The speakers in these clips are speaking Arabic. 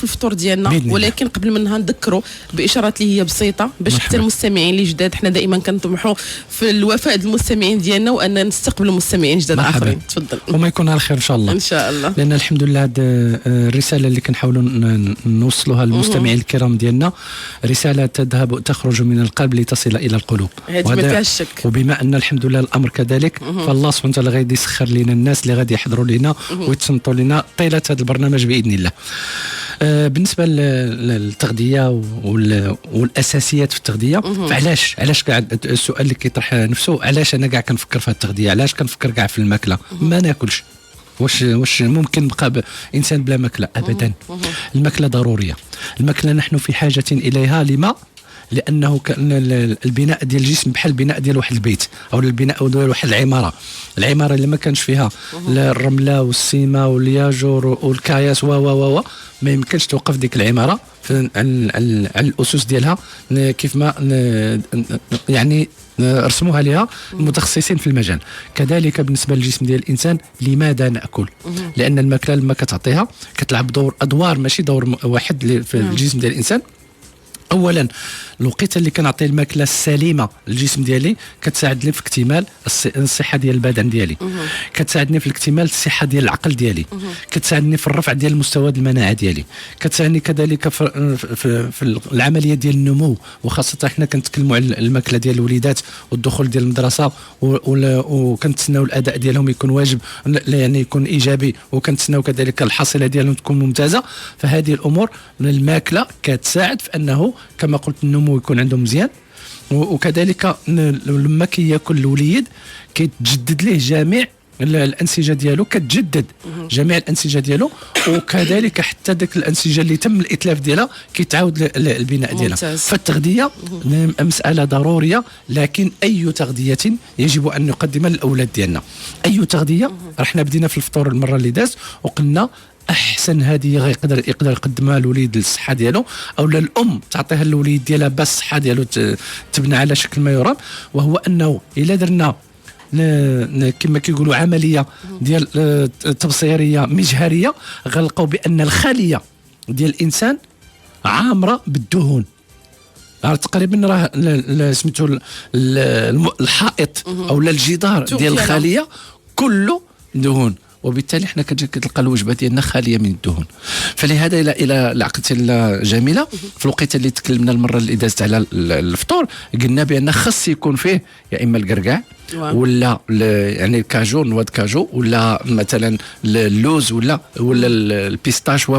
في الفطور ديالنا، ولكن قبل منها نذكروا باشارات اللي هي بسيطه باش حتى المستمعين اللي جداد، حنا دائما كنطمحوا في الوفاء المستمعين ديالنا وان نستقبلوا مستمعين جداد اخرين. تفضل. وما يكون على خير ان شاء الله. ان شاء الله. لان الحمد لله هذه الرساله اللي كنحاولوا نوصلوها للمستمعين الكرام ديالنا رساله تخرج من القلب لتصل الى القلوب، هذه ما فيهاش شك. وبما ان الحمد لله الامر كذلك فالله سبحانه وتعالى غادي يسخر لنا الناس اللي غادي يحضروا لنا ويتصنتوا لنا طيله هذا البرنامج باذن الله. بالنسبه للتغذيه والاساسيات في التغذيه، فعلاش قاعد السؤال اللي كيطرح نفسه، علاش انا قاعد كنفكر في التغذيه، علاش كنفكر قاعد في الماكله؟ ما ناكلش. واش ممكن نبقى انسان بلا ماكله؟ ابدا. الماكله ضروريه. الماكله نحن في حاجه اليها. لما؟ لانه البناء ديال الجسم بحال البناء ديال واحد البيت او البناء ديال واحد العماره اللي ما كانش فيها الرمله والسيمه والياجور والكاياس و ما يمكنش توقف ديك العماره على الاسس ديالها كيف ما يعني رسموها لها المتخصصين في المجال. كذلك بالنسبه للجسم ديال الانسان، لماذا ناكل؟ لان الماكله لما كتعطيها كتلعب ادوار، ماشي دور واحد في الجسم ديال الانسان. اولا الوقيته اللي كنعطي الماكله السليمه للجسم ديالي كتساعدني في اكتمال الصحه ديال البدن ديالي، كتساعدني في اكتمال الصحه ديال العقل ديالي، كتساعدني في الرفع ديال مستوى المناعه ديالي، كتساعدني كذلك في العمليه ديال النمو، وخاصه حنا كنتكلموا على الماكله ديال الوليدات والدخول ديال المدرسه وكنتسناو الاداء ديالهم يكون واجب، يعني يكون ايجابي، وكنتسناو كذلك الحصيله ديالهم تكون ممتازه. فهذه الامور الماكله كتساعد في انه كما قلت النمو يكون عنده مزيان، وكذلك لما كياكل الوليد كيتجدد ليه جميع الانسجه ديالو، كتجدد جميع الانسجه ديالو، وكذلك حتى داك الانسجه اللي تم الاتلاف ديالها كيتعاود البناء ديالها. فالتغذيه مساله ضروريه، لكن اي تغذيه يجب ان نقدمها للاولاد ديالنا. اي تغذيه رحنا بدينا في الفطور المره اللي دازت وقلنا احسن هذه يقدر يقدمها الوليد للصحه ديالو، او الام تعطيها للوليد ديالها بس الصحه ديالو تبنى على شكل ما يرام، وهو انه الا درنا كما كيقولوا عمليه ديال تبصيريه مجهريه غنلقاو بان الخليه ديال الانسان عامره بالدهون. تقريبا راه سميتو الحائط او الجدار ديال الخليه كله دهون، وبالتالي احنا كتلقى الوجبه ديالنا خاليه من الدهون. فلهذا الى العقد جميله في الوقت اللي تكلمنا المره اللي دازت على الفطور قلنا بان خاص يكون فيه يا اما القرقاع ولا يعني الكاجو، نواد كاجو، ولا مثلا اللوز ولا البيستاش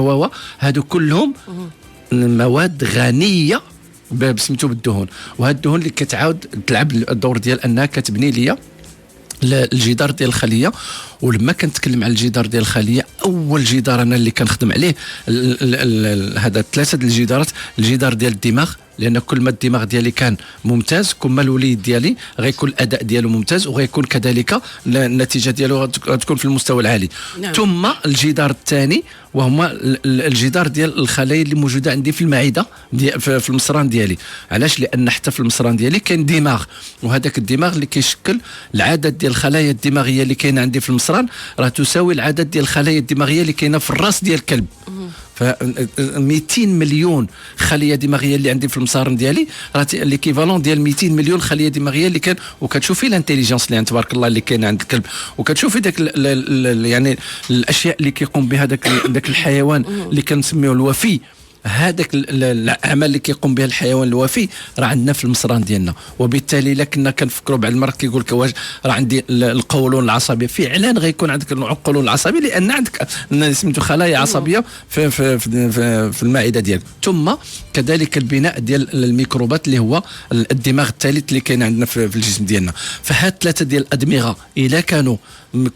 هادو كلهم مواد غنيه بسميتو بالدهون، وهاد الدهون اللي كتعاود تلعب الدور ديال انها كتبني ليا الجدار ديال الخليه. ولما كنتكلم على الجدار ديال الخليه، اول جدار انا اللي كنخدم عليه هذا ثلاثه الجدارات. الجدار ديال الدماغ، لان كل ما الدماغ ديالي كان ممتاز كل ما الوليد ديالي غيكون الاداء ديالو ممتاز، وغيكون كذلك النتيجه ديالو غتكون في المستوى العالي. نعم. ثم الجدار الثاني وهما الجدار ديال الخلايا اللي موجوده عندي في المعده في المصران ديالي. علاش؟ لان حتى في المصران ديالي كاين دماغ، وهذاك الدماغ اللي كيشكل العدد ديال الخلايا الدماغيه اللي كاينه عندي في المصران راه تساوي العدد ديال الخلايا الدماغيه اللي كاينه في الراس ديال الكلب. ف 200 مليون خليه دماغيه اللي عندي في المصارن ديالي راه ليكيفالون ديال 200 مليون خليه دماغيه اللي كان. وكتشوفي الانتيليجنس اللي تبارك الله اللي كاينه عند الكلب، وكتشوفي داك يعني الاشياء اللي كيقوم بها داك الحيوان اللي كنسميوه الوفي. هذاك العمل اللي كيقوم به الحيوان الوفي راه عندنا في المصران ديالنا. وبالتالي الا كنا كنفكروا بعد المره كيقول لك واش راه عندي القولون العصبي، فعلا غيكون عندك القولون العصبي لان عندك سميتو خلايا عصبيه في المعده ديالك. ثم كذلك البناء ديال الميكروبات اللي هو الدماغ الثالث اللي كاين عندنا في الجسم ديالنا. فهاد ثلاثه ديال الادمغه الا كانوا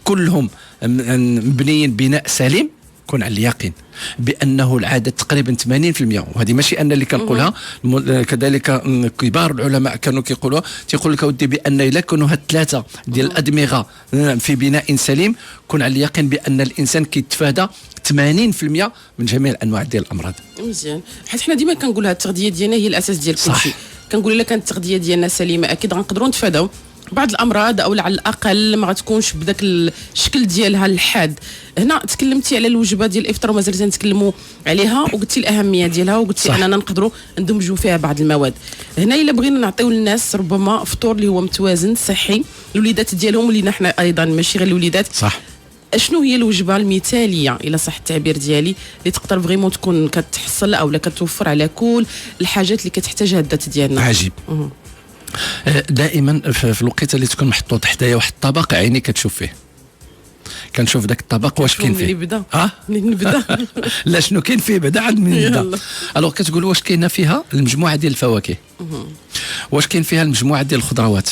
كلهم مبنيين بناء سليم كون على اليقين بانه العدد تقريبا 80%، وهذه ماشي انا اللي كنقولها، كذلك كبار العلماء كانوا كيقولوا تيقول لك اودي بان الا كانوا هاد ثلاثه ديال الادمغه في بناء سليم كون على اليقين بان الانسان كيتفادى 80% من جميع الانواع ديال الامراض. مزيان، حيت حنا ديما كنقولها التغذيه ديالنا هي الاساس ديال كل شيء. كنقول الا كانت التغذيه ديالنا سليمه اكيد غنقدروا نتفاداو بعض الامراض او على الاقل ما غتكونش بداك الشكل ديالها الحاد. هنا تكلمتي على الوجبه ديال الافطار ومازال تنتكلموا عليها، وقلتي الاهميه ديالها، وقلتي اننا نقدروا ندمجوا فيها بعض المواد. هنا الا بغينا نعطيو للناس ربما فطور اللي هو متوازن صحي الوليدات ديالهم، ولينا حنا ايضا ماشي غير الوليدات، صح. شنو هي الوجبه المثاليه الى صح التعبير ديالي اللي تقدر فريمون تكون كتحصل او كتوفر على كل الحاجات اللي كتحتاجها الذات ديالنا؟ عجيب. دائما في الوقت اللي تكون محطوط حدايا واحد الطبق عيني كتشوف فيه، كنشوف ذاك الطبق واش كاين فيه. منين نبدا لا شنو كاين فيه بعدا عاد منين نبدا. الوغ كتقول واش كاينه فيها المجموعه ديال الفواكه، واش كاين فيها المجموعه ديال الخضروات،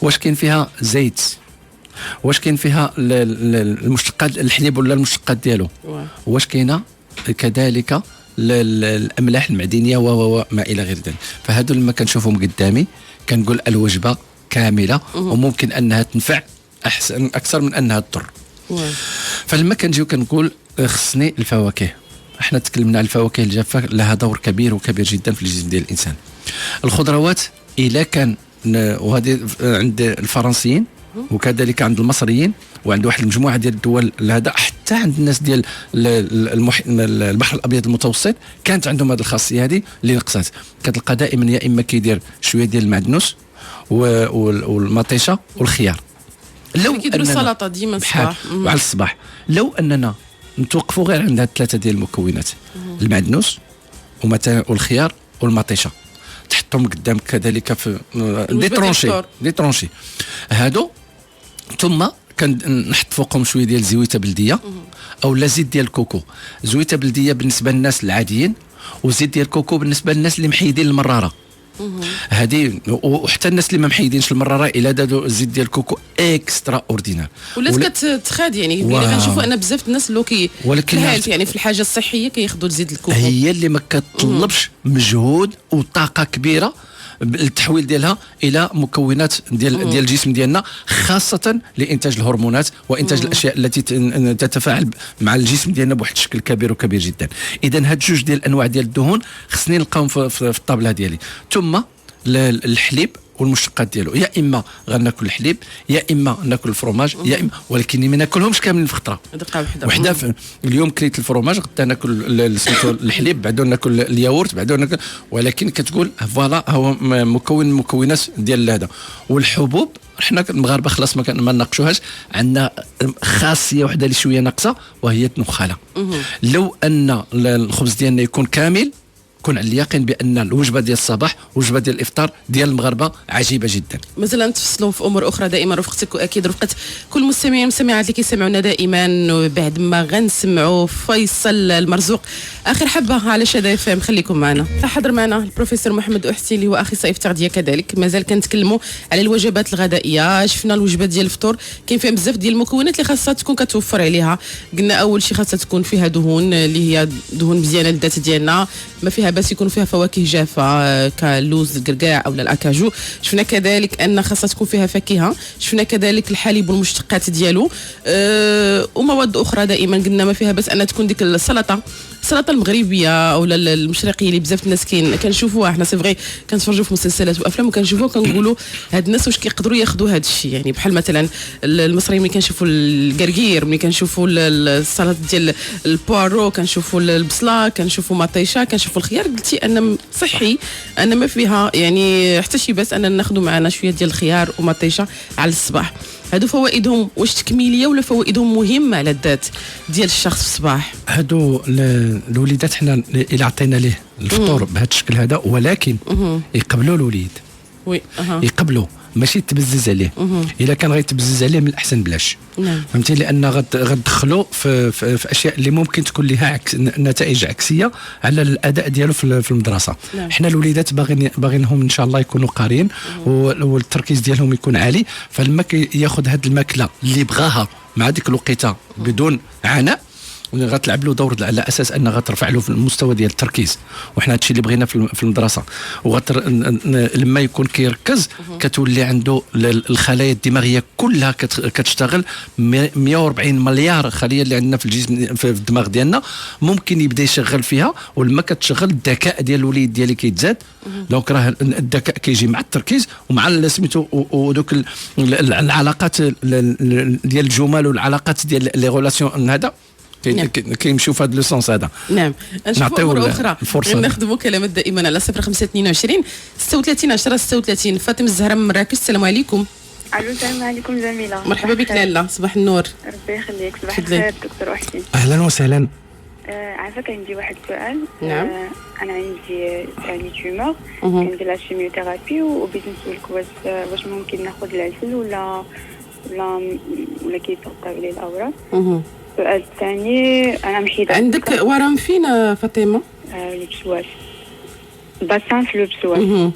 واش كاين فيها زيت، واش كاين فيها المشتقات الحليب ولا المشتقات ديالو، واش كاينه كذلك الاملاح المعدنيه وما الى غير ذلك. فهادو لما كنشوفهم قدامي كنقول الوجبه كامله وممكن انها تنفع احسن اكثر من انها تضر. فلما كنجيو كنقول خصني الفواكه، احنا تكلمنا على الفواكه الجافه لها دور كبير وكبير جدا في الجسم ديال الانسان. الخضروات الى كان، وهذه عند الفرنسيين وكذلك عند المصريين وعند واحد المجموعه ديال الدول هذا، حتى عند الناس ديال البحر الابيض المتوسط كانت عندهم هذه الخاصيه هذه اللي نقصات. كتلقى دائما يا اما كيدير شويه ديال المعدنوس والمطيشه والخيار، لو كيديروا السلطه ديما الصباح وعلى الصباح. لو اننا نتوقفوا غير عند هاد الثلاثه ديال المكونات، المعدنوس والخيار والمطيشه، تحطهم قدامك كذلك في دي ترونشي هادو، ثم كنحط فوقهم شويه ديال زويته بلديه او لا زيت ديال الكوكو. زويته بلديه بالنسبه للناس العاديين، وزيت ديال الكوكو بالنسبه للناس اللي محيدين المراره. هذه وحتى الناس اللي ما محيدينش المراره الى دادو الزيت ديال الكوكو اكسترا اوردينار. ولات كتخاد يعني كنشوفوا ان بزاف الناس اللي يعني في الحاجه الصحيه كياخذوا الزيت الكوكو، هي اللي ما كتطلبش مجهود وطاقه كبيره التحويل ديالها الى مكونات ديال الجسم ديالنا، خاصه لانتاج الهرمونات وانتاج الاشياء التي تتفاعل مع الجسم ديالنا بواحد الشكل كبير وكبير جدا. اذا هاد جوج ديال الانواع ديال الدهون خصني نلقاهم في الطابله ديالي. ثم الحليب والمشتقات ديالو، يا اما غناكل الحليب يا اما ناكل الفرماج يا اما، ولكن ما ناكلهمش كاملين في خطره وحده. اليوم كليت الفرماج، غدا ناكل الحليب، بعدو ناكل الياغورت، بعدو ناكل، ولكن كتقول فوالا هو مكون من المكونات ديال هذا. والحبوب حنا المغاربه خلاص ما نناقشوهاش، عندنا خاصيه وحده اللي شويه ناقصه وهي النخاله. لو ان الخبز ديالنا يكون كامل كون على اليقين بان الوجبه ديال الصباح والوجبه ديال الافطار ديال المغاربه عجيبه جدا. مثلا نتفصلوا في امور اخرى دائما رفقتك، واكيد رفقه كل المستمعين والمستمعات اللي كيسمعونا دائما. بعد ما غنسمعوا فيصل المرزوق اخر حبه على شدا FM، خليكم معنا. حضر معنا البروفيسور محمد أحسي اللي هو اخصائي في التغذيه كذلك. مازال كنتكلموا على الوجبات الغدائيه. شفنا الوجبه ديال الفطور كاين فيها بزاف ديال المكونات اللي خاصها تكون كتوفر عليها. قلنا اول شيء خاصها تكون فيها دهون اللي هي دهون مزيانه للذات ديالنا، ما فيها بس يكون فيها فواكه جافه كاللوز القرقاع او الاكاجو. شفنا كذلك ان خاصها تكون فيها فاكهه. شفنا كذلك الحليب والمشتقات ديالو ومواد اخرى. دائما قلنا ما فيها بس ان تكون ديك السلطه المغربيه او المشرقيه اللي بزاف الناس كنشوفوها حنا سي فغي، كنتفرجوا في مسلسلات وافلام وكنشوفوها كنقولوا هاد الناس واش كيقدروا ياخذوا هذا الشيء. يعني بحال مثلا المصريين ملي كنشوفوا القرقير، ملي كنشوفوا السلطه ديال البوارو، كنشوفوا البصله، كنشوفوا مطيشه، كنشوفوا الخيار. قلتي ان صحي ان ما فيها يعني حتى شي بس ان ناخذوا معنا شويه ديال الخيار ومطيشه على الصباح. هادو فوائدهم واش تكميليه ولا فوائدهم مهمه على الذات ديال الشخص في الصباح؟ هادو الوليدات حنا الى عطينا ليه الفطور بهذا الشكل هذا، ولكن يقبلوا الوليد يقبلوا، ماشي تبزز عليه. الا كان غيتبزز عليه من الاحسن بلاش. فهمتي، لان غتدخلوا في اشياء اللي ممكن تكون لها نتائج عكسيه على الاداء ديالو في المدرسه. حنا الوليدات باغينهم ان شاء الله يكونوا قاريين والتركيز ديالهم يكون عالي. فلما ياخذ هذه الماكله اللي بغاها مع ديك الوقيته بدون عناء غتلعب له دور على اساس انها غترفع له في المستوى ديال التركيز، وحنا هادشي اللي بغينا في المدرسه. لما يكون كيركز كتولي عنده الخلايا الدماغيه كلها كتشتغل. 140 مليار خليه اللي عندنا في الجسم في الدماغ ديالنا ممكن يبدا يشغل فيها، ولما كتشغل الذكاء ديال الوليد ديالي كيتزاد. دونك راه الذكاء كيجي مع التركيز ومع سميتو ودوك العلاقات ديال الجمل والعلاقات ديال لي ريلاسيون هذا كيمشيو في هذا لو سونس هذا. نعم. نشوفوا مرة أخرى ناخذوا كلامات دائما على 0522 36 10 36. فاطمة الزهراء من مراكش، السلام عليكم. الو السلام عليكم جميلة. مرحبا بك لاله، صباح النور. ربي يخليك. صباح الخير دكتور وحسين. اهلا وسهلا. عافاك عندي واحد السؤال. نعم. انا عندي يعني تيومور كندير لها شيميوثيرابي وبغيت نسولك واش ممكن ناخذ العسل ولا كيتغطى عليه الاوراق. السؤال الثاني انا محيده. عندك ورم فين فاطمه؟ البسواس، باسان في البسواس.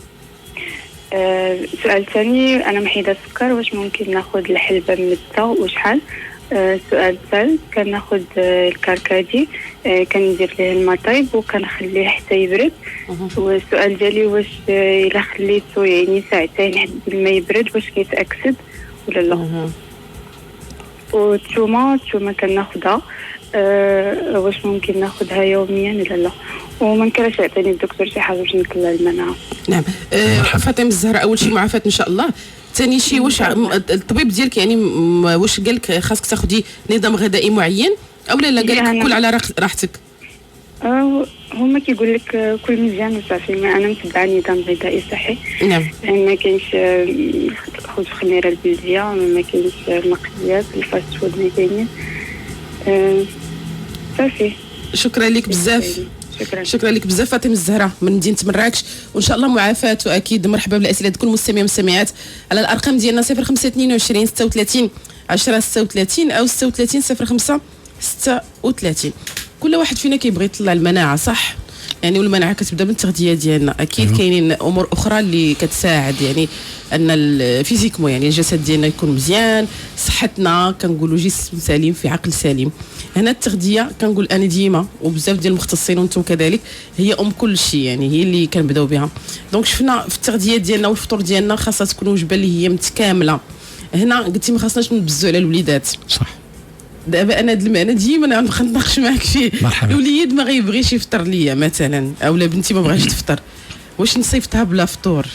السؤال الثاني انا محيده السكر، واش ممكن ناخذ الحلبه مدة وشحال؟ السؤال الثالث كناخذ الكركدي، كندير ليه الماء طيب وكنخليه حتى يبرد. والسؤال ديالي واش الا خليته يعني ساعتين حتى الماء يبرد واش كيتاكسد ولا لا؟ والثومه كناخذها، واش ممكن ناخذها يوميا ولا لا؟ وما كانش يعطيني الدكتور شي حاجه باش نكلها المناعه. نعم. فاطمه الزهراء، اول شيء معافاه ان شاء الله. ثاني شيء واش الطبيب ديالك يعني واش قال لك خاصك تاخذي نظام غذائي معين او لا قال لك كل على راحتك؟ هما كيقول لك كل مزيان وصافي. ما انا متبعه نظام غذائي صحي. نعم. يعني ما كاينش خذ الخميره البلديه، ما كاينش المقليات، الفاست فود ما كاينين. صافي. شكرا لك بزاف. شكرا لك بزاف فاطمه الزهراء من مدينه مراكش، وان شاء الله معافاه. واكيد مرحبا بالاسئله كل المستمعين والمستمعات على الارقام ديالنا 0522 36 10 36 او 36 05 36. كل واحد فينا كيبغي يطلع المناعه صح يعني، والمناعه كتبدا من التغذيه ديالنا. اكيد كاينين امور اخرى اللي كتساعد يعني ان فيزيكمون يعني الجسد ديالنا يكون مزيان، صحتنا كنقولوا جسم سليم في عقل سليم. هنا التغذيه كنقول انا ديما وبزاف ديال المختصين وانتم كذلك هي كل شيء، يعني هي اللي كنبداو بها. دونك شفنا في التغذيه ديالنا والفطور ديالنا خاصها تكون وجبه اللي هي متكامله. هنا قلتي ما خاصناش نبزوا على الوليدات صح. دابا انا هذا المعنى ديما نبقى نتناقش معاك فيه. الوليد ما غيبغيش يفطر ليا مثلا، او لا بنتي ما بغاش تفطر، واش نصيفطها بلا فطور؟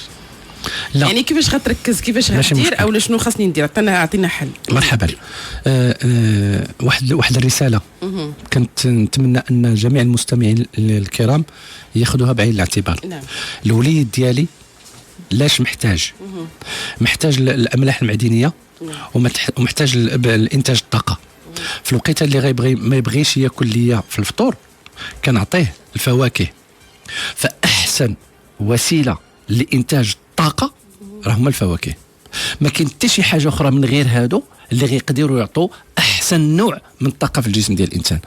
لا. يعني كيفاش غتركز، كيفاش غدير، او شنو خاصني ندير؟ عطينا حل. مرحبا. واحد الرساله كنت نتمنى ان جميع المستمعين الكرام ياخذوها بعين الاعتبار. نعم. الوليد ديالي لاش محتاج الاملاح المعدنيه ومحتاج الانتاج الطاقه. في الوقيته اللي غيبغي ما يبغيش ياكل ليا في الفطور كنعطيه الفواكه. فاحسن وسيله لانتاج الطاقه راه هما الفواكه. ما كاين حتى شي حاجه اخرى من غير هادو اللي غيقدروا يعطوا احسن نوع من الطاقه في الجسم ديال الانسان.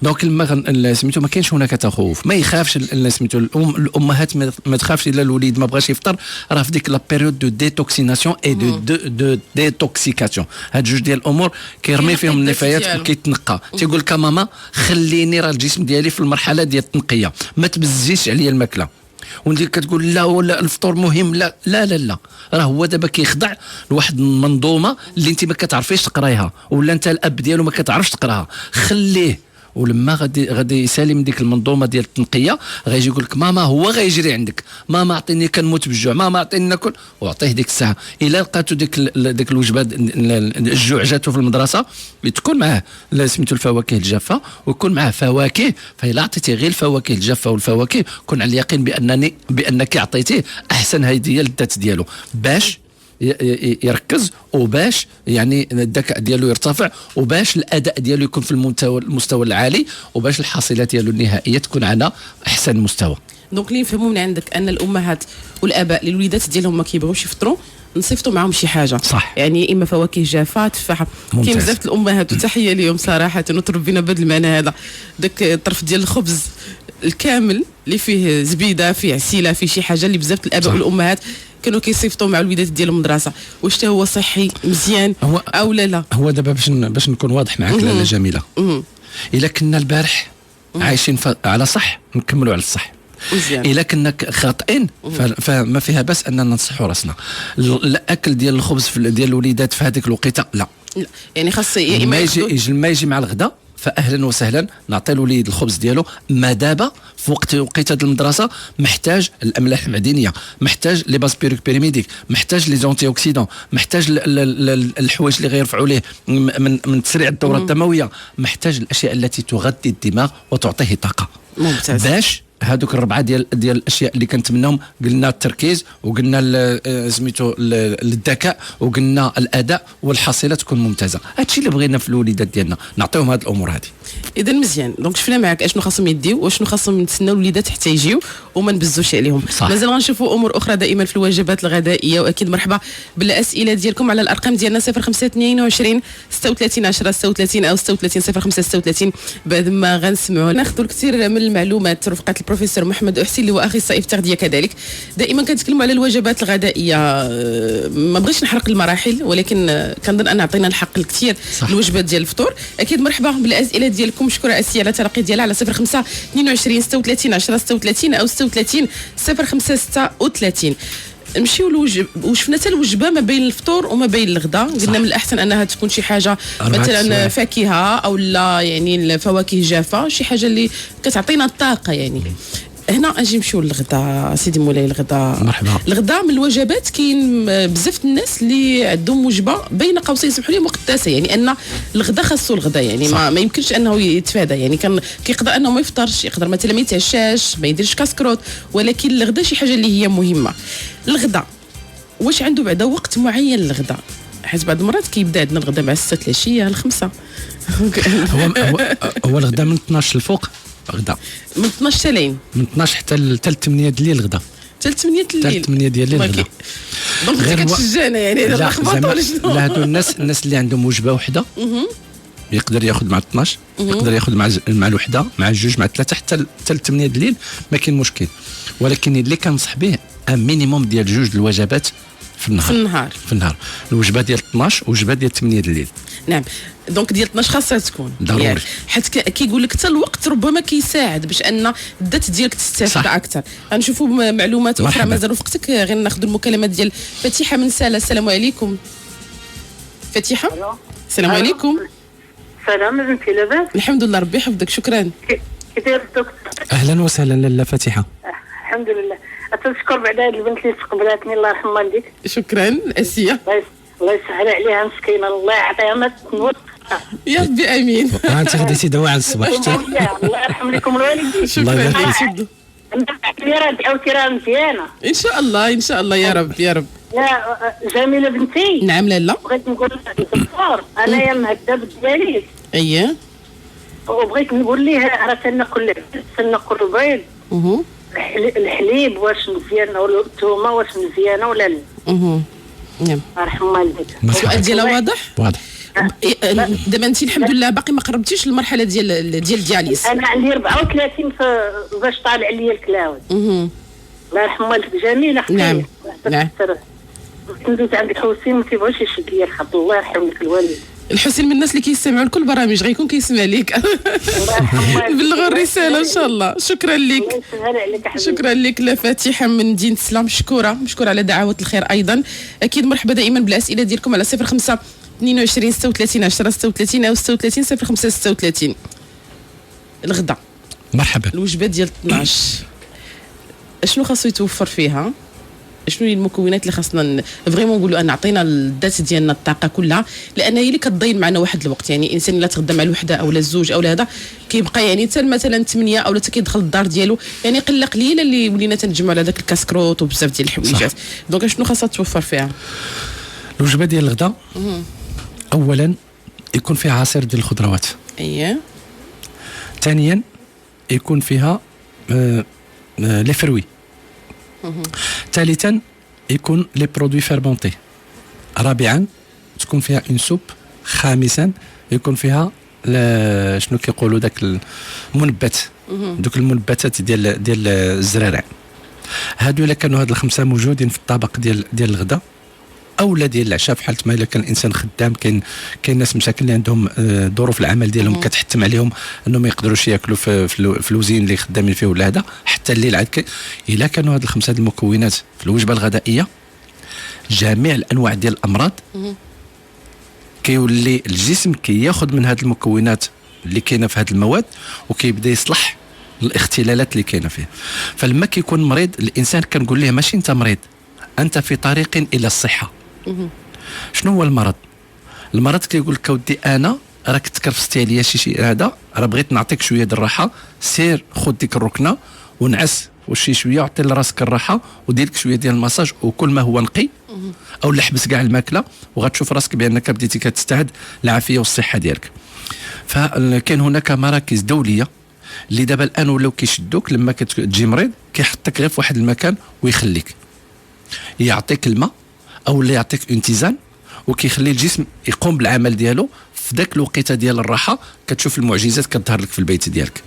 دونك لما سميتو ما كاينش هناك تخوف، ما يخافش سميتو الامهات ما تخافش الا الوليد ما بغاش يفطر، راه في ديك لا بيريود دو ديتوكسيناسيون اي دو ديتوكسيكاسيون. هاد جوج ديال الامور كيرمي فيهم النفايات وكيتنقى. تيقول لك ماما خليني راه الجسم ديالي في المرحله ديال التنقيه، ما تبزيش عليا الماكله. وانت كتقول لا ولا الفطور مهم، لا لا لا لا، راه هو دابا كيخضع لواحد المنظومه اللي انت ما كتعرفيش تقرايها، ولا انت الاب ديالو ما كتعرفش تقراها. خليه، ولما غادي يسالي من ديك المنظومه ديال التنقيه غيجي يقول لك ماما، هو غيجري عندك ماما عطيني كنموت بالجوع، ماما عطيني ناكل، وعطيه ديك الساعه. الا لقاتو ديك الوجبه الجوع جاتو في المدرسه تكون معاه سميتو الفواكه الجافه ويكون معاه فواكه. فإلا عطيتيه غير الفواكه الجافه والفواكه كن على اليقين بانك عطيتيه احسن هديه للذات ديالو باش يركز، وباش يعني الذكاء ديالو يرتفع، وباش الاداء ديالو يكون في المستوى العالي، وباش الحاصلات ديالو النهائيه تكون على احسن مستوى. دونك اللي نفهموا من عندك ان الامهات والاباء للوليدات ديالهم ما كيبغيوش يفطروا نصيفطوا معهم شي حاجه صح، يعني اما فواكه جافه تفاحه. كاين بزاف الامهات وتحيه ليهم صراحه وتربينا بهذا المعنى هذا، داك الطرف ديال الخبز الكامل اللي فيه زبيده فيه عسيله فيه شي حاجه اللي بزاف الاباء والامهات كانوا كيصيفطوا مع الوليدات ديالهم المدرسه. واش هو صحي مزيان او لا؟ هو دابا باش نكون واضح معك لاله جميله، الا كنا البارح عايشين على صح نكملوا على الصح. الا كنا خاطئين فما فيها باس اننا ننصحوا راسنا. الاكل ديال الخبز ديال الوليدات في هذيك الوقيته لا يعني خاص يا اما يجي مع الغداء فاهلا وسهلا نعطي الوليد الخبز ديالو. ما دابا في وقيته المدرسه محتاج الاملاح المعدنيه، محتاج لي باز بيريميديك، محتاج لي زونتي اوكسيدون، محتاج الحوايج اللي غيرفعوا ليه من تسريع الدوره الدمويه، محتاج الاشياء التي تغذي الدماغ وتعطيه طاقه. ممتاز. باش هذوك الربعه ديال الاشياء اللي كنتمناهم، قلنا التركيز وقلنا سميتو الذكاء وقلنا الاداء والحصيله تكون ممتازه. هادشي اللي بغينا في الوليدات ديالنا نعطيهم هذه الامور هذه. اذا مزيان. دونك شفنا معك اشنو خاصهم يديو واشنو خاصهم نتسناو الوليدات حتى يجيو وما نبزوش عليهم. مازال غنشوفوا امور اخرى دائما في الوجبات الغدائيه. واكيد مرحبا بالاسئله ديالكم على الارقام ديالنا 0522 36 10 36 او 36 05 36. بعد ما غنسمعوا ناخذوا الكثير من المعلومات رفقه البروفيسور محمد أحسي اللي هو اخصائي في التغذيه كذلك. دائما كنتكلموا على الوجبات الغدائيه، ما بغيتش نحرق المراحل ولكن كنظن ان عطينا الحق الكثير الوجبات ديال الفطور. اكيد مرحبا بالاسئله ديالكم. شكرا اسيا على التلقي ديالها على 05 22 36 10 36 او 36 05 36. نمشيو لوجب وشفنا حتى الوجبه ما بين الفطور وما بين الغداء. قلنا من الاحسن انها تكون شي حاجه مثلا فاكهه او لا يعني الفواكه جافه، شي حاجه اللي كتعطينا الطاقه يعني. هنا اجي نمشيو للغداء سيدي مولاي. الغداء مرحبا. الغداء من الوجبات كاين بزاف الناس اللي عندهم وجبه بين قوسين سمحوا لي مقدسه، يعني ان الغداء خاصو الغداء يعني ما يمكنش انه يتفادى. يعني كيقدر انه ما يفطرش، يقدر مثلا ما يتعشاش، ما يديرش كاسكروت، ولكن الغداء شي حاجه اللي هي مهمه. الغداء واش عنده بعدا وقت معين للغداء؟ حيت بعض المرات كيبدا عندنا الغداء مع 6 العشيه ل 5. هو الغداء من 12 الفوق غدا، من 12 تالين، من 12 حتى 8 ديال الليل غدا، حتى 8 الليل، 8 ديال الليل غدا. دونك انت كتشجعنا يعني هذا اللخبطه ولا شنو؟ لا هادو الناس اللي عندهم وجبه وحده يقدر ياخذ مع 12، يقدر ياخذ مع الوحده، مع الجوج، مع الثلاثه، حتى 8 ديال الليل ما كاين مشكل. ولكن اللي كنصح به مينيموم ديال 2 الوجبات في النهار الوجبه ديال 12 ووجبه ديال 8 الليل. نعم. دونك ديال 12 خاصها تكون ضروري يعني حيت كيقول لك حتى الوقت ربما كيساعد باش ان الذات ديالك تستافد اكثر. غنشوفوا معلومات اخرى مازال وقتك. غير ناخذ المكالمات ديال فتيحه من ساله. السلام عليكم فتيحه. السلام عليكم. سلام بنتي لاباس؟ الحمد لله ربي يحفظك. شكرا. كي داير الدكتور؟ اهلا وسهلا لاله فتيحه. الحمد لله. تنشكر بعدا هاد البنت اللي استقبلتني الله يرحم والديك. شكرا اسيا. الله يسهل عليها مسكينه، الله يعطيها ما تنوض. يا ربي امين. انت خديتي دواء على الصباح. الله يرحم لكم الوالدين. شكرا. راه دعوتي راه مزيانه ان شاء الله ان شاء الله يا رب يا رب. لا جميله بنتي. نعم لاله. بغيت نقول لك الدكتور انايا مهدب ديالي. اييه. وبغيت نقول ليه راه تناكل البيض. الحليب واش مزيان ولا الثومه واش مزيانه ولا لا؟ نعم. رحم والديك. السؤال ديالها واضح؟ واضح. دابا انت الحمد لله باقي ما قربتيش للمرحله ديال الدياليز. انا عندي 34 باش طالع لي الكلاود. الله يرحم والديك جميله حتى. نعم. نعم. ندوز عند الحوسين ما تيبغيش يشد لي الخط. الله يرحم لك الوالد. الحسين من الناس اللي كيستمعوا لكل برامج غيكون كيسمع ليك. نبلغوا الرساله ان شاء الله. شكرا لك. شكرا لك لفاتحه من مدينه السلام. مشكوره على دعوات الخير ايضا. اكيد مرحبا دائما بالاسئله ديالكم على 05 22 36 10 36 او 36 05 36. الغداء مرحبا. الوجبه ديال 12 اشنو خاصو يتوفر فيها؟ شنو هي المكونات اللي خاصنا فريمون نقولوا ان عطينا الذات ديالنا الطاقه كلها؟ لان هي اللي كتضين معنا واحد الوقت. يعني الانسان الا تغدى مع الوحده او الزوج او هذا كيبقى يعني حتى مثلا 8 او حتى كيدخل الدار ديالو يعني قليله اللي ولينا تنجمعوا على داك الكاسكروت وبزاف ديال الحويجات. دونك شنو خاصها توفر فيها؟ الوجبه ديال الغداء اولا يكون فيها عصير ديال الخضروات. اييه. ثانيا يكون فيها لي فروي. ثالثا يكون لي برودوي فيرمونتي. رابعا تكون فيها اون سوب. خامسا يكون فيها شنو كيقولوا داك المنبت، دوك المنبتات ديال الزرارع. هادو الا كانوا هاد الخمسه موجودين في الطبق ديال الغداء اولى ديال العشاء بحال ما الا كان الانسان خدام. كاين ناس مساكن اللي عندهم ظروف العمل ديالهم كتحتم عليهم انهم ما يقدروش ياكلوا في الوزين اللي خدامين فيه ولا هذا. حتى الليل عاد الا كانوا هاد الخمسه المكونات في الوجبه الغدائيه جميع الانواع ديال الامراض كيولي الجسم كياخذ من هاد المكونات اللي كاينه في هاد المواد وكيبدا يصلح الاختلالات اللي كاينه فيه. فلما كيكون مريض الانسان كنقول له ماشي انت مريض، انت في طريق الى الصحه. شنو هو المرض؟ المرض كيقول لك اودي انا راك تكرفستي عليا شي هذا، راه بغيت نعطيك شويه د الراحه، سير خذ ديك الركنه ونعس وشي شويه، عطي لراسك الراحه ودير لك شويه ديال المساج وكل ما هو نقي، او لحبس كاع الماكله وغتشوف راسك بانك بديتي كتستعد العافيه والصحه ديالك. فكاين هناك مراكز دوليه اللي دابا الان ولاو كيشدوك لما كتجي مريض كيحطك غير في واحد المكان ويخليك يعطيك الماء او اللي يعطيك انتزان وكيخلي الجسم يقوم بالعمل ديالو في ذاك الوقيته ديال الراحه. كتشوف المعجزات كتظهر لك في البيت ديالك.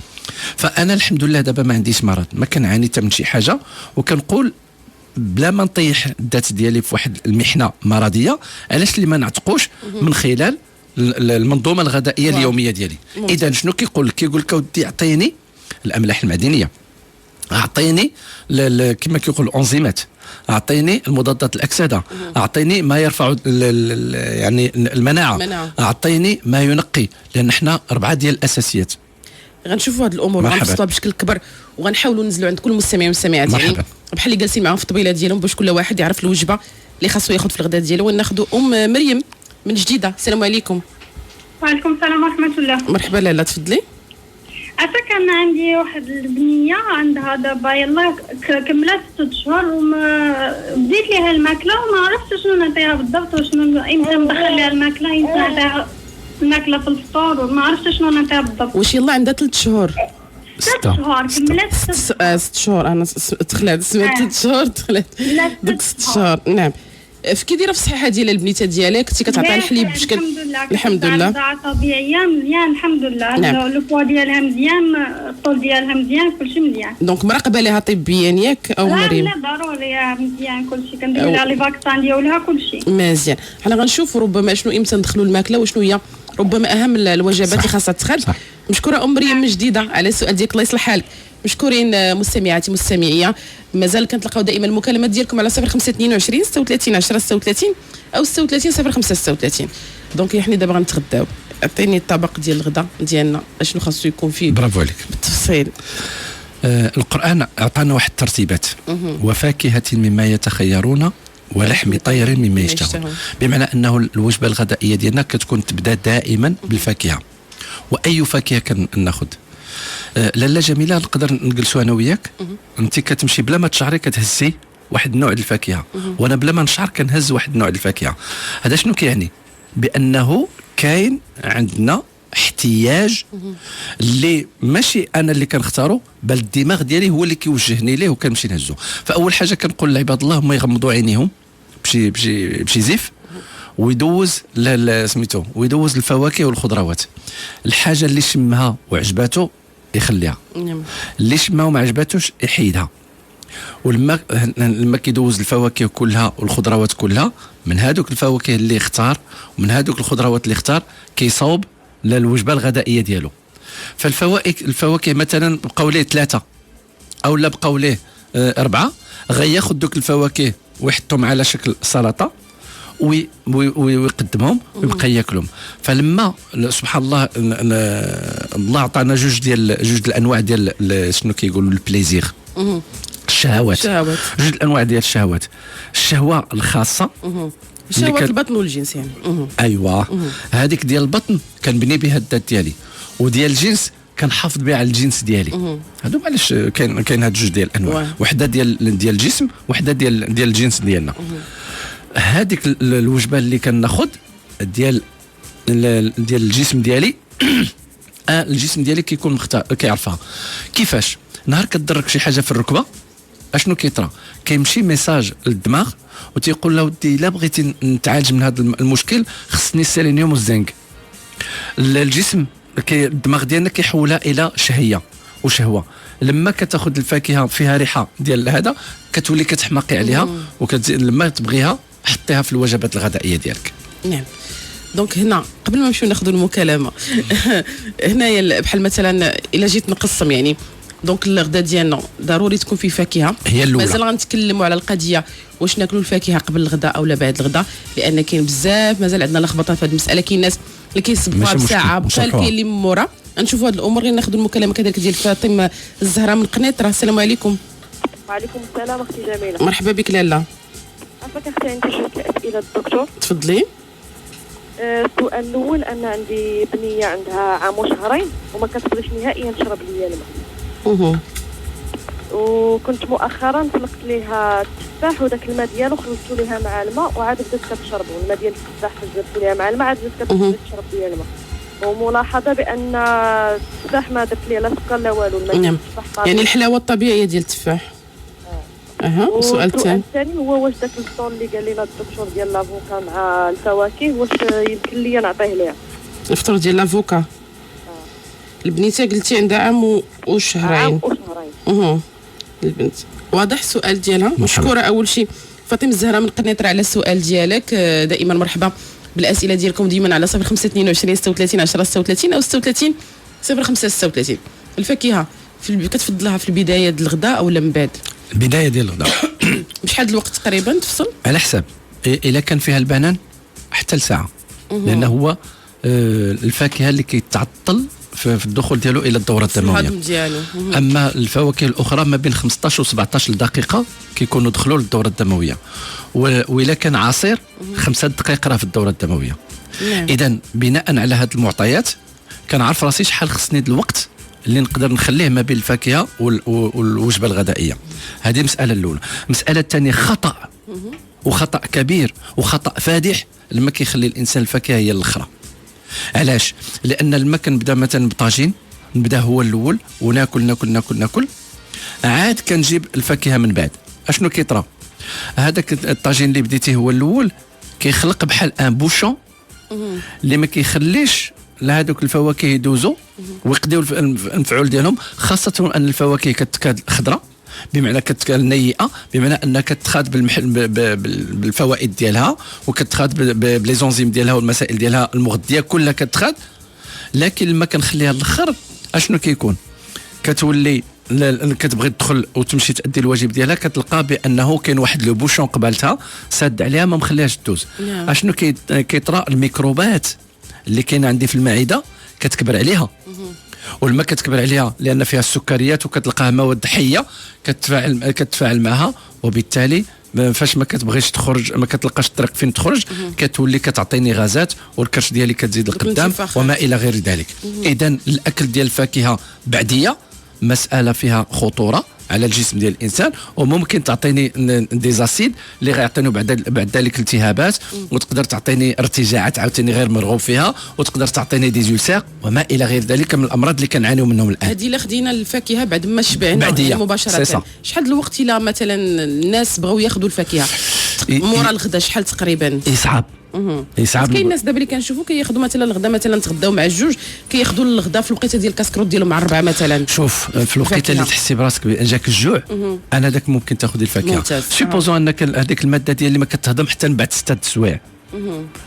فانا الحمد لله دابا ما عنديش مرض، ما كنعاني حتى من شي حاجه، وكنقول بلا ما نطيح الذات ديالي في واحد المحنه مرضيه، علاش اللي ما نعتقوش من خلال المنظومه الغذائيه اليوميه ديالي. اذا شنو كيقول لك؟ كيقول لك اودي اعطيني الاملاح المعدنيه، اعطيني كما كيقول الانزيمات، اعطيني المضادات الاكسده، اعطيني ما يرفع يعني المناعه، اعطيني ما ينقي، لان احنا 4 ديال الاساسيات. غنشوفوا هذه الامور غنفصلوها بشكل كبر وغنحاولوا ننزلوا عند كل المستمعين والمستمعات، يعني بحال اللي جالسين معاهم في الطبيله ديالهم باش كل واحد يعرف الوجبه اللي خاصو ياخذ في الغداء ديالو. وناخذوا مريم من جديده. السلام عليكم. وعليكم السلام ورحمه الله. مرحبا لاله، تفضلي. كان عندي واحد البنيه عندها دابا يلا كملات 6 شهور وبديت ليها الماكله وما عرفتش شنو نعطيها بالضبط، وشنو امتى ندخل لها الماكله، امتى نعطيها الماكله في الفطور، وما عرفتش شنو نعطيها بالضبط. واش يلا عندها 3 شهور؟ 6 شهور كملات 6 شهور. انا تخلعت سمعت 3 شهور تخلعت دوك 6 شهور. نعم. كي دايره في الصحه ديال البنيته ديالك؟ كنتي كتعطيها الحليب بشكل الحمد لله طبيعيه مزيان الحمد لله. نعم. لو بوا ديالها مزيان، الطول ديالها مزيان، كلشي مزيان. دونك مراقبه لها طبيا ياك او مريم؟ لا ضروري مزيان كلشي، كندير لها لي فاكسان ديالها كلشي مزيان. حنا غنشوفوا ربما شنو امتى ندخلوا الماكله وشنو هي ربما اهم الوجبات اللي خاصها تخرج. مشكوره مريم من جديده على السؤال ديالك، الله يصلح حالك. مشكورين مستمعاتي مستمعيه، مازال كنتلقاو دائما المكالمات ديالكم على 0522 36 10 36 او 36 05 36. دونك احنا دابا غنتغداو. عطيني الطبق ديال الغداء ديالنا اشنو خاصو يكون فيه. برافو عليك بالتفصيل. القرآن أعطانا واحد الترتيبات: وفاكهة مما يتخيرون ولحم طير مما يشتهون. بمعنى أنه الوجبة الغذائية ديالنا كتكون تبدأ دائما بالفاكهة. وأي فاكهة كناخذ؟ لاله جميله نقدر نجلسوا انا وياك، انت كتمشي بلا ما تشعري كتهزي واحد النوع ديال الفاكهه، وانا بلا ما نشعر كنهز واحد النوع ديال الفاكهه. هذا شنو كيعني؟ بانه كاين عندنا احتياج اللي ماشي انا اللي كنختارو، بل الدماغ ديالي هو اللي كيوجهني ليه وكنمشي نهزو. فاول حاجه كنقول لعباد الله هما يغمضوا عينيهم بشي زيف ويدوز سميتو ويدوز الفواكه والخضروات. الحاجه اللي شمها وعجباتو يخليها، اللي شمها وما عجباتوش يحيدها. ولما كيدوز الفواكه كلها والخضروات كلها، من هذوك الفواكه اللي اختار ومن هذوك الخضروات اللي اختار كيصوب للوجبه الغذائيه ديالو. فالفواكه مثلا بقاو ليه 3 او لا بقاو ليه 4، غياخذ دوك الفواكه ويحطهم على شكل سلطه ويقدمهم ويبقى ياكلهم. فلما سبحان الله الله عطانا جوج ديال الانواع ديال شنو كيقولوا البليزير، الشهوات. جوج الانواع ديال الشهوات. الشهوه الخاصه شهوه البطن والجنس يعني. ايوا هذيك ديال البطن كنبني بها الذات ديالي، وديال الجنس كنحافظ بها على الجنس ديالي. هادو معليش كاين هاد جوج ديال الانواع، وحده ديال الجسم وحده ديال الجنس ديالنا. هذيك الوجبه اللي كناخذ ديال الجسم ديالي الجسم ديالي كيكون مختار كيعرفها. كيفاش؟ نهار كتدرك شي حاجه في الركبه اشنو كيطرا؟ كيمشي ميساج للدماغ وتيقول له ودي الا بغيتي نتعالج من هذا المشكل خصني السيلينيوم والزنك. الجسم الدماغ ديالنا كيحولها الى شهيه وشهوه. لما كتاخذ الفاكهه فيها ريحه ديال هذا كتولي كتحماقي عليها، لما تبغيها حطيها في الوجبات الغذائيه ديالك. نعم. دونك هنا قبل ما نمشيو ناخذوا المكالمه هنايا بحال مثلا الا جيت نقسم يعني دونك الغدا ديالنا ضروري تكون فيه فاكهه. هي الاولى. مازال غنتكلموا على القضيه واش ناكلوا الفاكهه قبل الغداء او لا بعد الغداء، لان كاين بزاف مازال عندنا لخبطه في هذه المساله. كاين ناس اللي كيسبقوها بساعه بقال كاين اللي من مورا. نشوفوا هذه الامور. غير ناخذوا المكالمه كذلك ديال فاطمه الزهراء من قنيطره. السلام عليكم. وعليكم السلام اختي جميله. مرحبا بك لاله. عفاك اختي عندي شويه الاسئله للدكتور. تفضلي. السؤال الاول ان عندي بنيه عندها عام وشهرين وما كتقدرش نهائيا تشرب ليا الماء. وكنت مؤخرا طلقت ليها التفاح وداك الماء ديالو خلطت ليها مع الماء وعاد بدات كتشرب، والماء ديال التفاح زرت ليها مع الماء عاد بدات كتشرب ليا الماء. وملاحظه بان التفاح ما درت ليها لا سكر لا والو. الماء نعم. يعني الحلاوه الطبيعيه ديال التفاح. السؤال الثاني هو واش داك الفطور اللي قال لنا الدكتور ديال لافوكا مع الفواكه واش يمكن ليا نعطيه ليها؟ الفطور ديال لافوكا. البنيته قلتي عندها عام وشهرين. عام وشهرين. البنت واضح السؤال ديالها. مشكوره اول شيء فاطمه الزهراء من قنيطره على السؤال ديالك. دائما مرحبا بالاسئله ديالكم ديما على 0522 36 10 36 او 36 05 36. الفاكهه كتفضلها في البدايه ديال الغداء او من بعد؟ البدايه ديال الغداء. بشحال الوقت تقريبا تفصل؟ على حساب الا كان فيها البنان حتى لساعه، لانه هو الفاكهه اللي كيتعطل في الدخول ديالو الى الدوره الدمويه. اما الفواكه الاخرى ما بين 15 و 17 دقيقه كيكونوا دخلوا للدوره الدمويه، والا كان عصير 5 دقائق راه في الدوره الدمويه. اذا بناء على هذه المعطيات كنعرف راسي شحال خصني د الوقت اللي نقدر نخليه ما بين الفاكهه والوجبه الغذائيه. هذه المساله الاولى. المساله الثانيه خطا وخطا كبير وخطا فادح لما كيخلي الانسان الفاكهه هي الاخرى. علاش؟ لان لما كنبدا مثلا بطاجين نبدا هو الاول وناكل ناكل ناكل ناكل، عاد كنجيب الفاكهه من بعد. اشنو كيطرا؟ هذاك الطاجين اللي بديتيه هو الاول كيخلق بحال ان بوشون اللي ما كيخليش لهذوك الفواكه يدوزوا ويقضيو المفعول ديالهم، خاصه ان الفواكه كتكاد خضراء بمعنى كتكال نيئه، بمعنى انها كتخاد بالفوائد ديالها وكتخاد بليزونزيم ديالها والمسائل ديالها المغذيه كلها كتخاد. لكن لما كنخليها الاخر اشنو كيكون؟ كتولي كتبغي تدخل وتمشي تأدي الواجب ديالها كتلقى بانه كاين واحد لو بوشون قبالتها ساد عليها ما مخليهاش تدوز. اشنو كيطرا؟ الميكروبات اللي كاينه عندي في المعده كتكبر عليها، ولما كتكبر عليها لان فيها السكريات وكتلقاها مواد حيه كتفاعل معها، وبالتالي فاش ما كتبغيش تخرج ما كتلقاش الطريق فين تخرج كتولي كتعطيني غازات والكرش ديالي كتزيد القدام وما الى غير ذلك. اذا الاكل ديال الفاكهه بعديه مساله فيها خطوره على الجسم ديال الانسان، وممكن تعطيني دي زاسيد اللي غيعطيني بعد ذلك التهابات، وتقدر تعطيني ارتجاعات عاوتاني غير مرغوب فيها، وتقدر تعطيني دي زولسير وما الى غير ذلك من الامراض اللي كنعانيو منهم الان. هذه اللي خدينا الفاكهه بعد ما شبعنا مباشره. شحال الوقت الى مثلا الناس بغاو ياخذوا الفاكهه مورا الغدا شحال تقريبا؟ يصعب. كاين الناس دابا اللي كنشوفوا كياخذوا مثلا الغدا مثلا تغداو مع الجوج كياخذوا الغدا في الوقيته ديال الكاسكروت ديالهم مع 4 مثلا. شوف في الوقيته اللي تحسي براسك جاك الجوع انا داك ممكن تاخذ الفاكهه. سوبوزون انك هذيك الماده ديال اللي ما كتهضم حتى من بعد 6 سوايع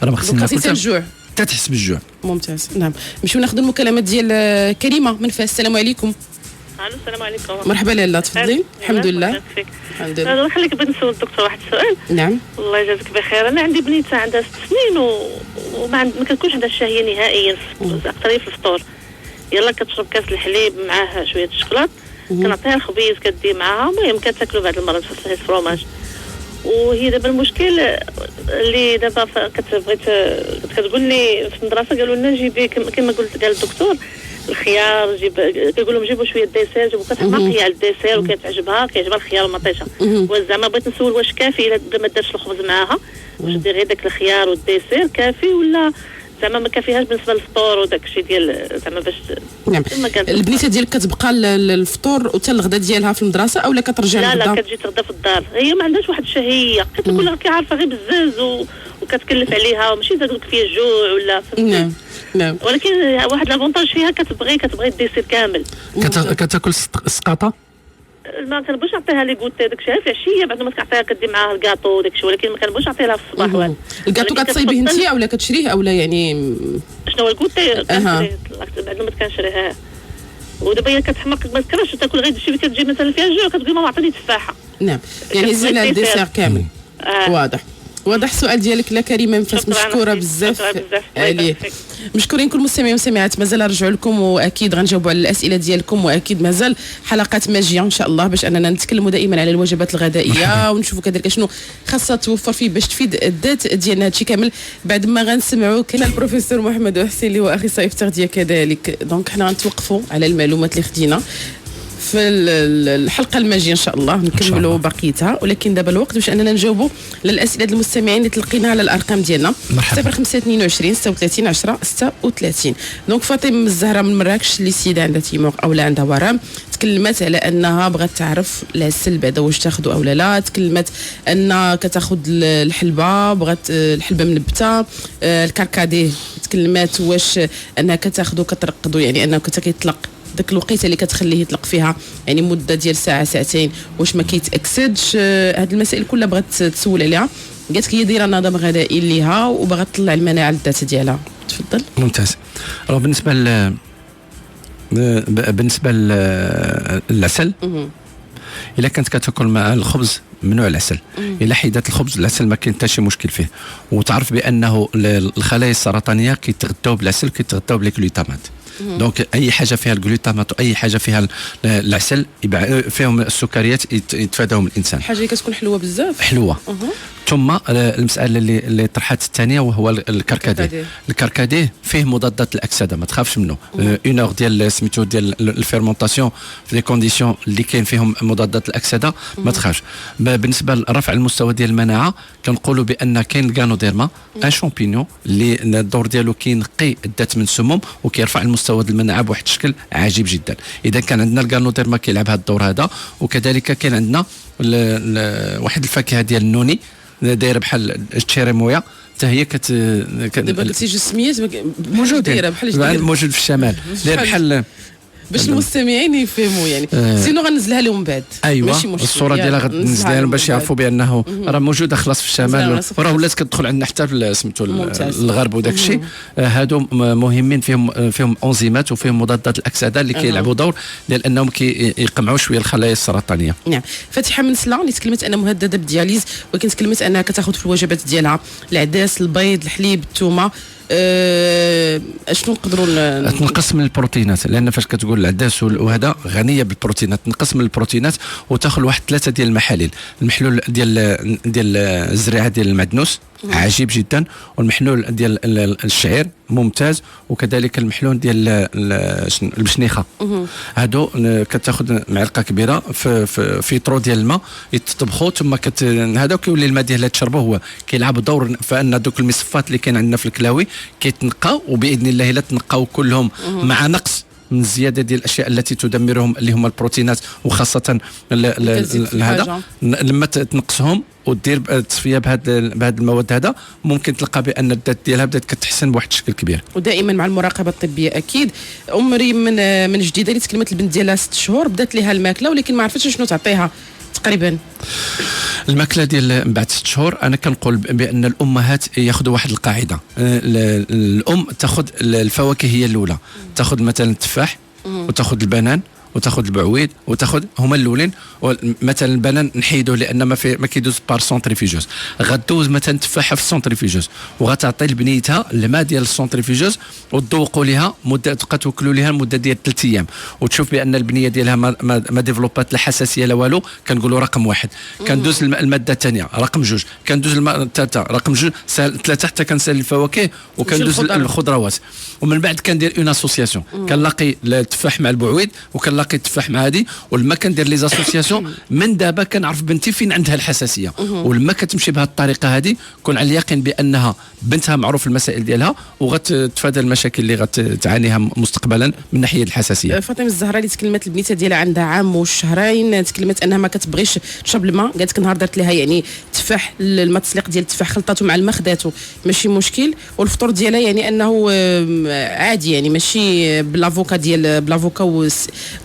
راه ما خصناش ناكل الجوع حتى تحس بالجوع. ممتاز. نعم نمشيو ناخذ المكالمات ديال كريمه من فاس. السلام عليكم. السلام عليكم. مرحبا لاله تفضلي. الحمد لله. الحمد لله. الله يخليك بغيت نسول الدكتور واحد السؤال. نعم. الله يجازيك بخير. انا عندي بنيته عندها 6 سنين وما كتكونش عندها الشهيه نهائيا اكثر في الفطور. يلا كتشرب كاس الحليب معاه شويه الشوكولات، كنعطيها الخبيز كدي معاها، المهم كتاكلوا بعد المرات في الفرomage. وهي دابا المشكل اللي دابا كتقول لي في المدرسه قالوا لنا جيبي كما قلت قال الدكتور الخيار، كيقول لهم جيبوا شويه ديسير، جيبوا كتعطيها على الديسير وكيعجبها الخيار والمطيشه. وزعما بغيت نسول واش كافي الا ما دارش الخبز معاها، واش دير غير داك الخيار والديسير كافي ولا زعما ما كافيهاش بالنسبه للفطور وداك الشيء ديال زعما باش. نعم. البنيته ديالك كتبقى الفطور وحتى الغدا ديالها في المدرسه اولا كترجع للغدا؟ لا كتجي تغدا في الدار، هي ما عندهاش واحد الشهيه، كتقول كيعرفها غير بزاز وكتكلف عليها وماشي تقول فيها الجوع ولا. نعم نعم. ولكن واحد لافونتاج فيها كتبغي الديسير كامل. كتاكل السقاطه؟ ما كنبغيش نعطيها لي غوتي داكشي في العشيه بعد ما كنعطيها كدي معاها الكاطو وداكشي، ولكن ما كنبغيش نعطيها في الصباح والو. الكاطو كتصايبيه انت اولا كتشريه اولا يعني شنو هو الغوتي كنشريه بعد ما كنشريها. ودابا هي كتحمق ما تكرهش تاكل غير شي كتجي مثلا فيها الجوع كتقول ماما عطيني تفاحه. نعم يعني زين على الديسير كامل. واضح السؤال ديالك لا كريمه ممتاز، مشكوره بزاف عليه. مشكورين كل المستمعين والمستمعات، مازال نرجعوا لكم واكيد غنجاوبوا على الاسئله ديالكم، واكيد مازال حلقات ماجيه ان شاء الله باش اننا نتكلموا دائما على الوجبات الغذائيه ونشوفوا كذلك شنو خاصها توفر فيه باش تفيد الذات ديالنا. هادشي كامل بعد ما غنسمعوا كان البروفيسور محمد حسين اللي هو اخصائي في التغذيه كذلك. دونك حنا غنتوقفوا على المعلومات اللي خدينا في الحلقه الماجيه ان شاء الله نكملوا بقيتها، ولكن دابا الوقت باش اننا نجاوبوا للاسئله ديال المستمعين اللي تلقيناها على الارقام ديالنا 0522 36 10 36. دونك فاطمه الزهراء من مراكش اللي سيده عندها تيمور او لا عندها ورم، تكلمت على انها بغات تعرف العسل بعدا واش تاخذوا او لا. تكلمت انها كتاخذ الحلبه، بغات الحلبه منبته. الكركاديه تكلمات واش انها كتاخذوا كترقدوا، يعني انه كيطلق داك الوقيته اللي كتخليه يطلق فيها يعني مده ديال ساعه ساعتين واش ما كيتاكسدش. هاد المسائل كلها بغات تسول عليها. قالت لي دايره نظام غذائي ليها وبغات تطلع المناعه للذات ديالها. تفضل. ممتاز. راه بالنسبه للعسل الا كانت كتاكل مع الخبز ممنوع العسل. الا حيدات الخبز العسل ما كاين حتى شي مشكل فيه. وتعرف بانه الخلايا السرطانيه كيتغذاو بالعسل كيتغذاو بالجلوتامات. دونك اي حاجه فيها الجلوتامات واي حاجه فيها العسل فيهم السكريات يتفاداهم الانسان. حاجه اللي كتكون حلوه بزاف حلوه. ثم المساله اللي طرحت الثانيه وهو الكركديه. الكركديه فيه مضادات الاكسده ما تخافش منه. اون اور ديال سميتو ديال الفيرمونطاسيون في لي كونديسيون اللي كاين فيهم مضادات الاكسده ما تخافش. بالنسبه لرفع المستوى ديال المناعه كنقولوا بان كاين الغانوديرما ان شامبينيون اللي الدور ديالو كينقي الذات من السموم وكيرفع المستوى ديال المناعه بواحد الشكل عجيب جدا. اذا كان عندنا الغانوديرما كيلعب هذا الدور هذا. وكذلك كاين عندنا واحد الفاكهه ديال النوني دايره بحال التشيريمويا حتى هي دابا قلتي جوج سميات موجوده بحال موجود في الشمال داير بحال باش المستمعين يفهموا يعني. سينو غنزلها لهم بعد. ايوه ماشي مشكل. الصوره ديالها غنزلها لهم باش يعرفوا بانه راه موجوده خلاص في الشمال وراه ولات كتدخل عندنا حتى في سميتو الغرب وداك الشيء. هادو مهمين فيهم انزيمات وفيهم مضادات الاكسده اللي كيلعبوا دور ديال انهم كيقمعوا شويه الخلايا السرطانيه. نعم. فاتحه من سلا اللي تكلمت انها مهدده بالدياليز، ولكن تكلمت انها كتاخذ في الوجبات ديالها العدس البيض الحليب الثومه. اشنو نقدروا تنقص من البروتينات لان فاش كتقول العدس وهذا غنيه بالبروتينات. تنقص من البروتينات وتاخذ واحد 3 ديال المحاليل. المحلول ديال الزريعه ديال المعدنوس عجيب جدا، والمحلول ديال الشعير ممتاز، وكذلك المحلول ديال البشنيخه. هادو كتاخذ معلقه كبيره في طرو ديال الماء يتطبخوا ثم هذا كيولي الماء ديالها تشربوه هو كيلعب دور فان دوك المصفات اللي كاين عندنا في الكلاوي كيتنقاو، وباذن الله الا تنقاو كلهم مع نقص من الزياده ديال الاشياء التي تدمرهم اللي هما البروتينات وخاصه هذا لما تنقصهم ودير تصفيه بهذا المواد هذا ممكن تلقى بان الذات ديالها بدات كتحسن بواحد الشكل كبير. ودائما مع المراقبه الطبيه اكيد. مريم من جديده اللي تكلمت البنت ديالها 6 شهور بدات ليها الماكله ولكن ما عرفتش شنو تعطيها تقريبا. الماكله ديال بعد 6 شهور انا كنقول بان الامهات ياخذوا واحد القاعده. الام تاخذ الفواكه هي الاولى، تاخذ مثلا التفاح وتاخذ البنان وتاخذ البعويد وتاخذ هما الاولين. مثلا البنان نحيدوه لان ما كيدوز بار سونتريفيجوز. غدوز مثلا تفاحه في السونتريفيجوز وغتعطي لبنيتها الماء ديال السونتريفيجوز وتذوقوا ليها مده تبقى توكلوا ليها المده ديال 3 ايام وتشوف بان البنيه ديالها ما ديفلوبات لا حساسيه لا والو. كنقولوا رقم 1. كندوز الماده الثانيه رقم 2. كندوز الثالثه رقم 2 3 حتى كنسال الفواكه وكندوز الخضروات. ومن بعد كندير اون اسوسياسيون كنلاقي التفاح مع البعويد وكنلاقي التفاح مع هذه. ولما كندير لي زاسوسياسيون من دابا كنعرف بنتي فين عندها الحساسيه. ولما كتمشي بهذه الطريقه هذه كون على اليقين بانها بنتها معروف المسائل ديالها وغتتفادى المشاكل اللي غتعانيها مستقبلا من ناحيه الحساسيه. فاطمه الزهراء اللي تكلمت البنيته ديالها عندها عام وشهرين تكلمت انها ما كتبغيش تشرب الماء. قالت لك نهار درت لها يعني تفاح الماء التسليق ديال التفاح خلطاته مع الماء خداتو ماشي مشكل. والفطور ديالها يعني انه عادي يعني ماشي بلافوكا ديال بلافوكا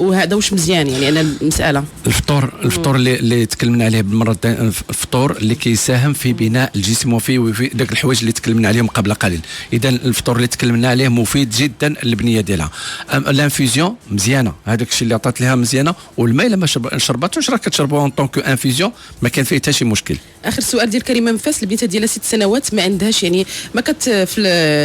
وهذا واش مزيان يعني انا المساله الفطور اللي تكلمنا عليه بالمره الفطور اللي كيساهم في بناء الجسم وفي داك الحوايج اللي تكلمنا عليهم قبل قليل. اذا الفطور اللي تكلمنا عليه مفيد جدا للبنيه ديالها. الانفيزيون مزيانه، هذاك الشيء اللي عطات لها مزيانه، والماء لما شربتوش راه كتشربوه اون طونكو انفيزيون ما كان فيه حتى شي مشكل. اخر سؤال ديال كريمه مفاس، البنت ديالها 6 سنوات ما عندهاش يعني ما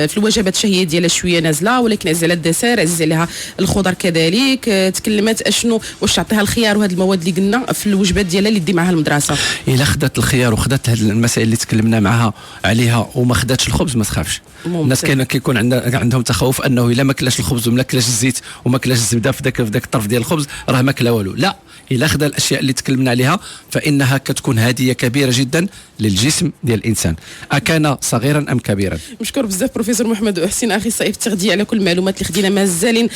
في الوجبات الشهيه ديالها شويه نازله، ولكن عزيز على الدسر، عزيز عليها الخضر كذلك. تكلمت اشنو واش تعطيها الخيار وهاد المواد اللي قلنا في الوجبات ديالها اللي دي معها المدرسه. الا خدات الخيار وخدات هاد المسائل اللي تكلمنا معها عليها وما خداتش الخبز ما تخافش. الناس كيكون عندهم تخوف انه الا ما كلاش الخبز وما كلاش الزيت وما كلاش الزبده في ذاك الطرف ديال الخبز راه ما كلا والو. لا، الا خدا الاشياء اللي تكلمنا عليها فانها كتكون هديه كبيره جدا للجسم ديال الانسان، اكان صغيرا ام كبيرا. مشكور بزاف بروفيسور محمد حسين، اخصائي في التغذيه، على كل المعلومات اللي خدينا. مازالين